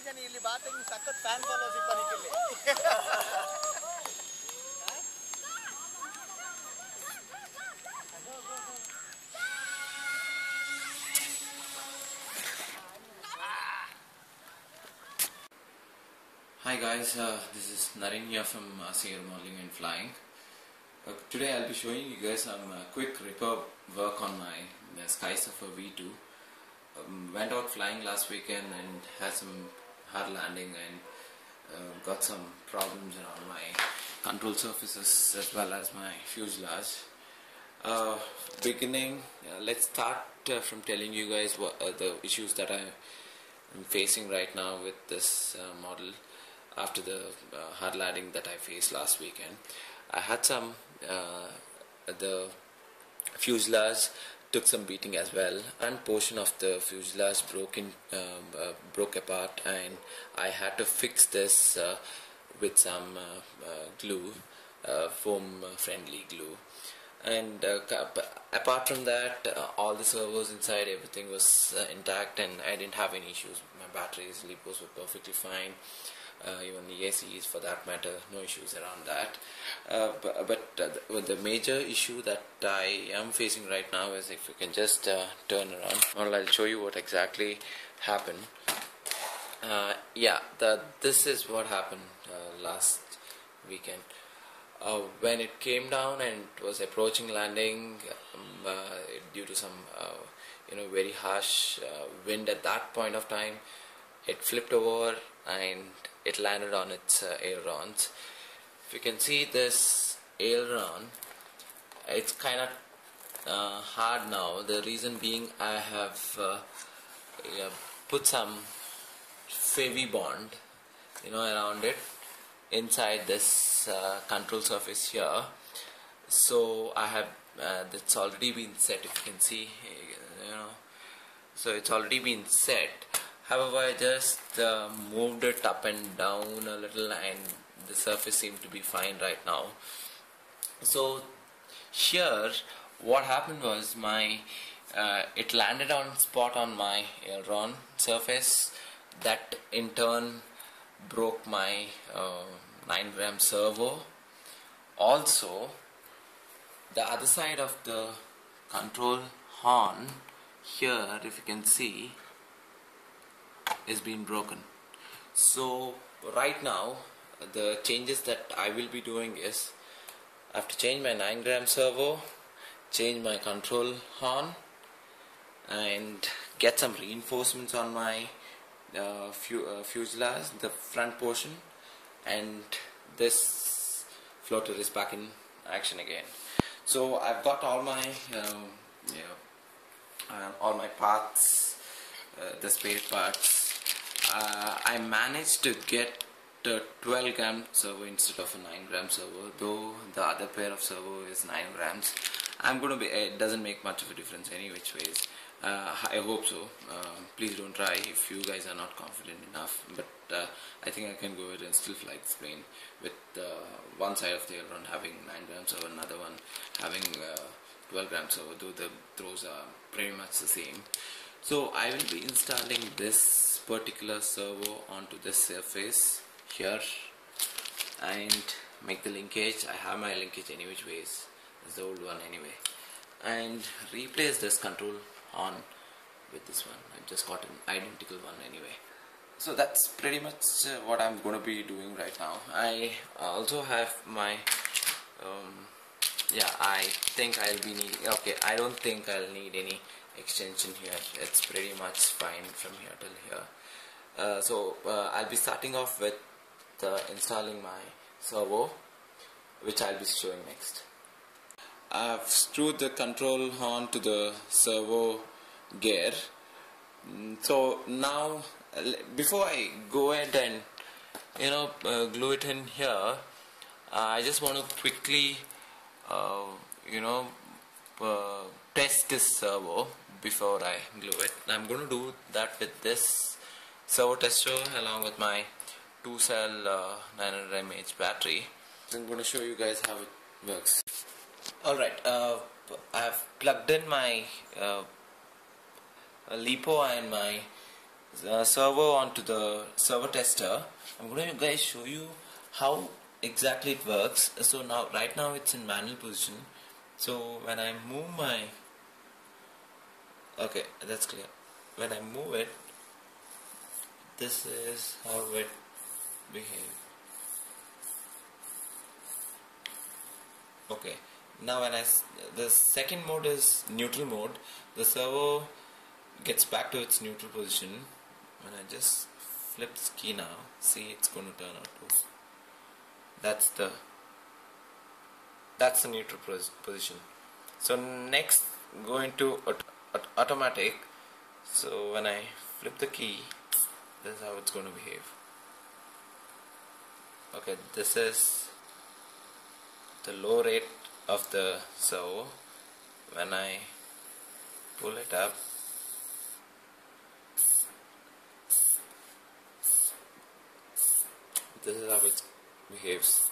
Hi guys, this is Naren here from Aeromodelling and Flying. Today I'll be showing you guys some quick repair work on my Sky Surfer V2. Went out flying last weekend and had some hard landing and got some problems around my control surfaces as well as my fuselage. Let's start from telling you guys what the issues that I'm facing right now with this model. After the hard landing that I faced last weekend, I had some the fuselage took some beating as well, and portion of the fuselage broke apart, and I had to fix this with some glue, foam friendly glue. And apart from that, all the servos inside, everything was intact, and I didn't have any issues. My batteries, LiPos were perfectly fine. Even the ACs for that matter, no issues around that. But the major issue that I am facing right now is, if you can just turn around, well, I'll show you what exactly happened. This is what happened last weekend. When it came down and it was approaching landing, due to some very harsh wind at that point of time, it flipped over and it landed on its ailerons. If you can see this aileron, it's kind of hard now. The reason being, I have put some Fevibond around it inside this control surface here. So I have it's already been set, if you can see, so it's already been set. However, I just moved it up and down a little, and the surface seemed to be fine right now. So here what happened was, it landed on spot on my aileron surface. That in turn broke my 9-gram servo. Also, the other side of the control horn here, if you can see, is being broken. So right now the changes that I will be doing is, I have to change my 9-gram servo, change my control horn, and get some reinforcements on my fuselage, the front portion, and this floater is back in action again. So I've got all my parts, the spare parts. I managed to get a 12-gram servo instead of a 9-gram servo, though the other pair of servo is 9 grams. It doesn't make much of a difference any which ways. I hope so. Please don't try if you guys are not confident enough, but I think I can go ahead and still fly this plane with one side of the aileron having 9 grams servo, another one having 12 grams servo, though the throws are pretty much the same. So I will be installing this particular servo onto this surface here and make the linkage. I have my linkage any which ways, it's the old one anyway, and replace this control horn with this one. I've just got an identical one anyway. So that's pretty much what I'm going to be doing right now. I also have my I think I'll be needing, I don't think I'll need any extension here. It's pretty much fine from here till here. So I'll be starting off with installing my servo, which I'll be showing next. I've screwed the control horn to the servo gear. So now, before I go ahead and glue it in here, I just want to quickly test this servo before I glue it. I'm going to do that with this servo tester along with my 2-cell 900 mAh battery. So I'm going to show you guys how it works. Alright, I've plugged in my LiPo and my servo onto the servo tester. I'm going to guys show you how exactly it works. So now right now it's in manual position. So when I move my, okay, that's clear. When I move it, this is how it behaves. Okay, now when the second mode is neutral mode, the servo gets back to its neutral position. When I just flip the key now, see, it's going to turn out to, that's the neutral position. So next, going to automatic. So when I flip the key, this is how it's going to behave. Okay, this is the low rate of the servo. When I pull it up, this is how it behaves.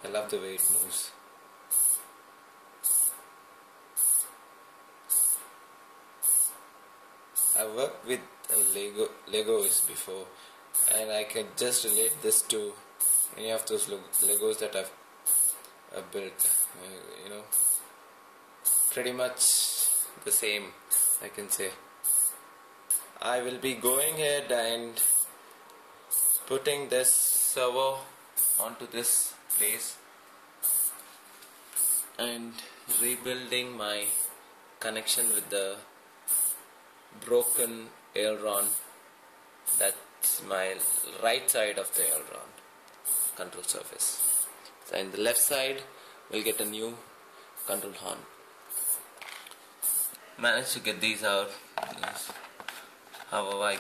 I love the way it moves. I worked with Legos before, and I can just relate this to any of those Legos that I've built. You know, pretty much the same, I can say. I will be going ahead and putting this servo onto this place and rebuilding my connection with the broken aileron. That's my right side of the aileron control surface. So in the left side we'll get a new control horn. Managed to get these out. However, I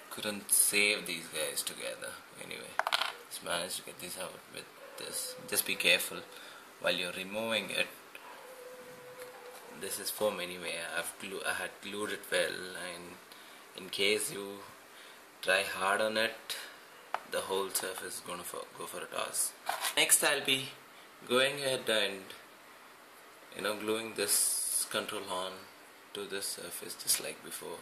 couldn't save these guys together. Anyway, just managed to get these out with this. Just be careful while you're removing it. This is foam anyway. I had glued it well, and in case you try hard on it, the whole surface is gonna go for a toss. Next, I'll be going ahead and gluing this control horn to this surface just like before.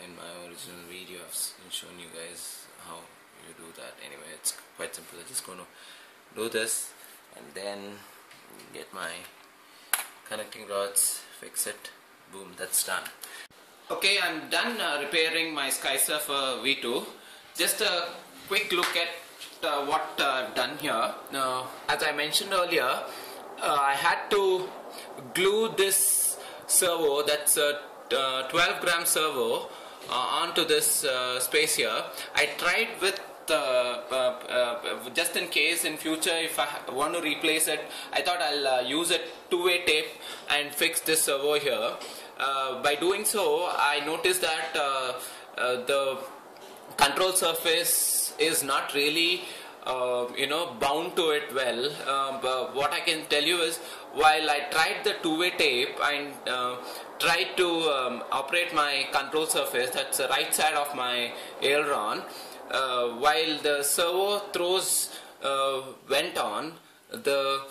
In my original video, I've shown you guys how you do that. Anyway, it's quite simple. I'm just gonna do this and then get my connecting rods, fix it, boom, that's done. Okay, I'm done repairing my SkySurfer V2. Just a quick look at what I've done here. As I mentioned earlier, I had to glue this servo, that's a 12 gram servo, onto this space here. I tried with just in case in future if I want to replace it, I thought I'll use a two-way tape and fix this servo here. By doing so, I noticed that the control surface is not really bound to it well. But what I can tell you is, while I tried the two-way tape and tried to operate my control surface, that's the right side of my aileron, while the servo throws went on, the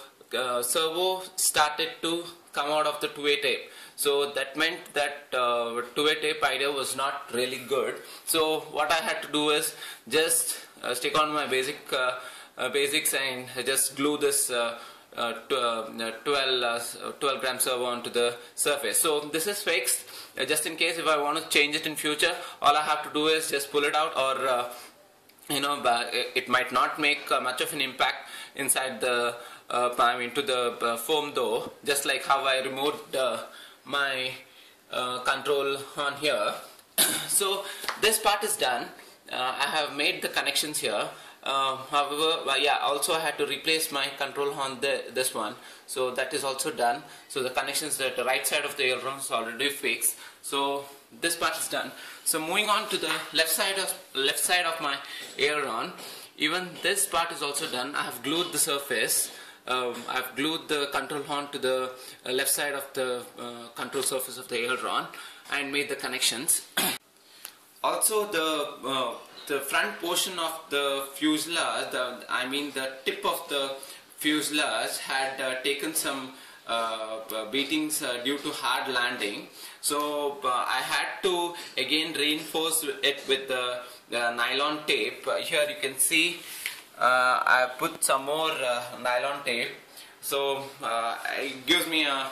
servo started to come out of the two-way tape. So that meant that two-way tape idea was not really good. So what I had to do is just stick on my basics and just glue this 12 gram servo onto the surface. So this is fixed. Just in case if I want to change it in future, all I have to do is just pull it out, or it might not make much of an impact inside the into the foam though, just like how I removed my control on here. So this part is done. I have made the connections here. However, also I had to replace my control horn, this one, so that is also done. So the connections at the right side of the aileron is already fixed. So this part is done. So moving on to the left side of my aileron, even this part is also done. I have glued the surface. I've glued the control horn to the left side of the control surface of the aileron and made the connections. Also, the front portion of the fuselage, the tip of the fuselage had taken some beatings due to hard landing. So I had to again reinforce it with the nylon tape. Here you can see I put some more nylon tape. So it gives me a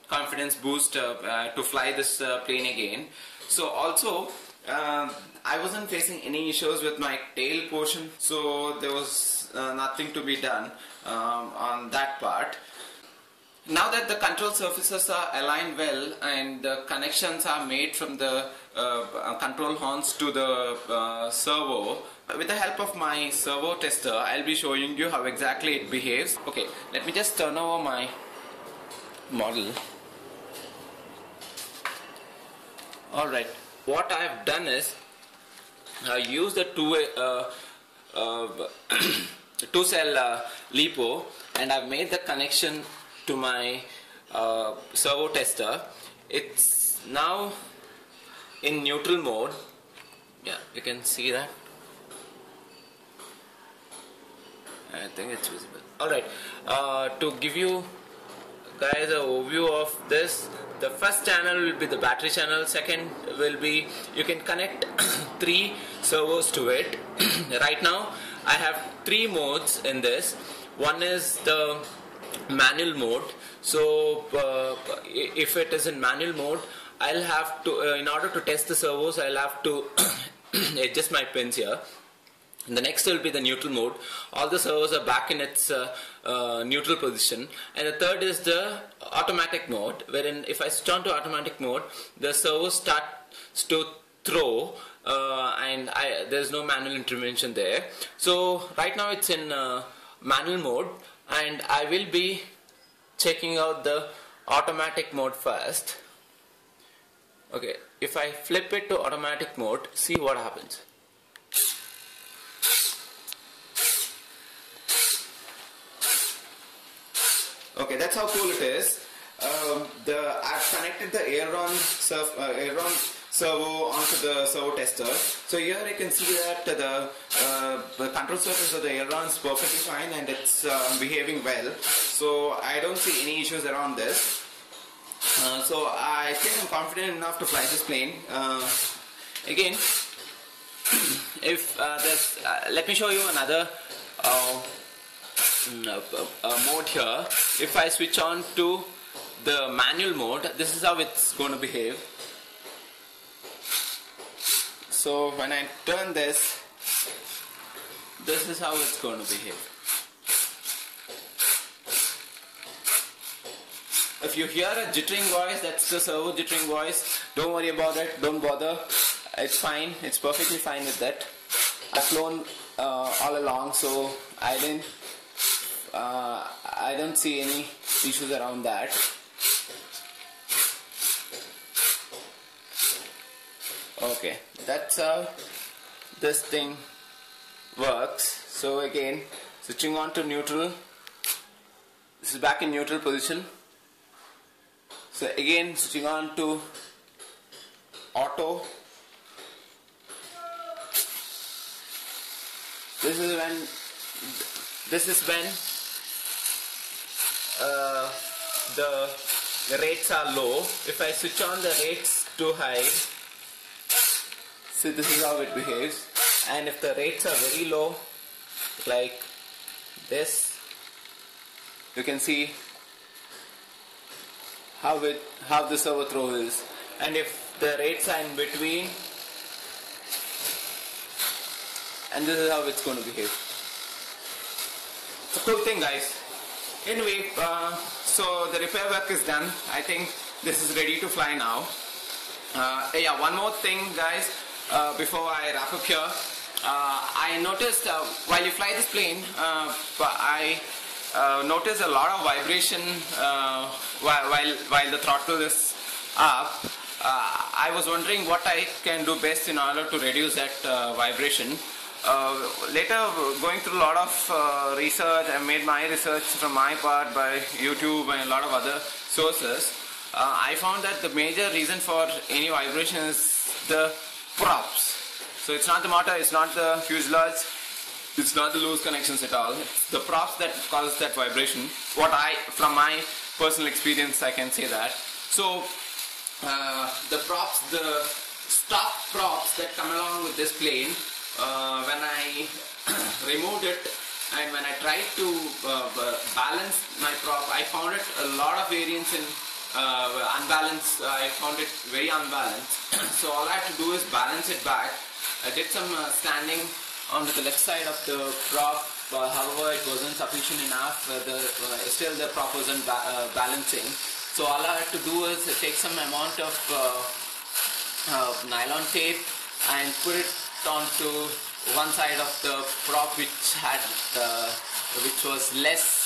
confidence boost to fly this plane again. So also I wasn't facing any issues with my tail portion, so there was nothing to be done on that part. Now that the control surfaces are aligned well and the connections are made from the control horns to the servo, with the help of my servo tester, I'll be showing you how exactly it behaves. Okay, let me just turn over my model. Alright, what I've done is I use the two cell LiPo, and I've made the connection to my servo tester. It's now in neutral mode. Yeah, you can see that. I think it's visible. Alright, to give you guys an overview of this, the first channel will be the battery channel, second will be, you can connect 3 servos to it. Right now I have 3 modes in this. One is the manual mode. So if it is in manual mode, I'll have to, in order to test the servos, I'll have to adjust my pins here. And the next will be the neutral mode. All the servos are back in its neutral position. And the third is the automatic mode, wherein if I switch on to automatic mode, the servo starts to throw and there's no manual intervention there. So right now it's in manual mode, and I will be checking out the automatic mode first. Okay, if I flip it to automatic mode, see what happens. Okay, that's how cool it is. I've connected the aileron servo onto the servo tester. So here you can see that the control surface of the aileron is perfectly fine and it's behaving well. So I don't see any issues around this. So I think I'm confident enough to fly this plane. Again, if let me show you another mode here. If I switch on to the manual mode, this is how it's going to behave. So when I turn this, this is how it's going to behave. If you hear a jittering voice, that's the servo jittering voice. Don't worry about it, don't bother. It's fine, it's perfectly fine with that. I've flown all along, so I don't see any issues around that. Okay, that's how this thing works. So again, switching on to neutral. This is back in neutral position. So again, switching on to auto. This is when the rates are low. If I switch on the rates to high, so this is how it behaves. And if the rates are very low, like this, you can see how the servo throw is. And if the rates are in between, and this is how it's going to behave. It's a cool thing, guys. Anyway, so the repair work is done. I think this is ready to fly now. Yeah, one more thing, guys, before I wrap up here. I noticed while you fly this plane, I noticed a lot of vibration while the throttle is up. I was wondering what I can do best in order to reduce that vibration. Later, going through a lot of research, I made my research from my part by YouTube and a lot of other sources. I found that the major reason for any vibration is the props. So it's not the motor, it's not the fuselage, It's not the loose connections at all. It's the props that cause that vibration. From my personal experience, I can say that. So the stock props that come along with this plane, when I removed it and when I tried to balance my prop, I found it a lot of variance in unbalanced. I found it very unbalanced. So all I had to do is balance it back. I did some standing on the left side of the prop, however it wasn't sufficient enough. Still the prop wasn't balancing. So all I had to do is take some amount of nylon tape and put it onto one side of the prop which was less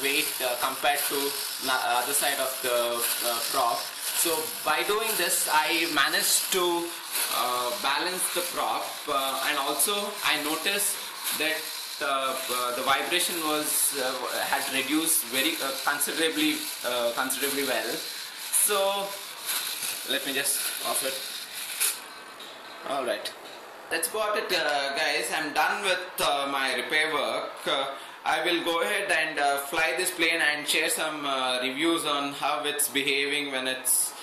weight compared to the other side of the prop. So by doing this, I managed to balance the prop, and also I noticed that the vibration had reduced very considerably well. So let me just off it. Alright, that's about it, guys. I'm done with my repair work. I will go ahead and fly this plane and share some reviews on how it's behaving when it's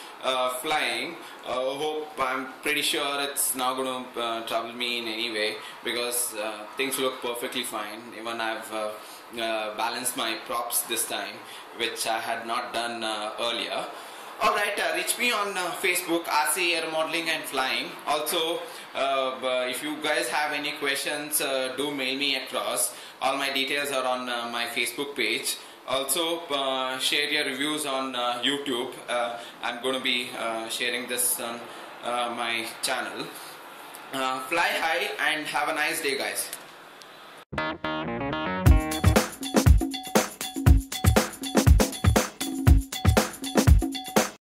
flying. I'm pretty sure it's not going to trouble me in any way, because things look perfectly fine. Even I've balanced my props this time, which I had not done earlier. Alright, reach me on Facebook, RC Aeromodelling and Flying. Also, if you guys have any questions, do mail me across. All my details are on my Facebook page. Also, share your reviews on YouTube. I'm going to be sharing this on my channel. Fly high and have a nice day, guys.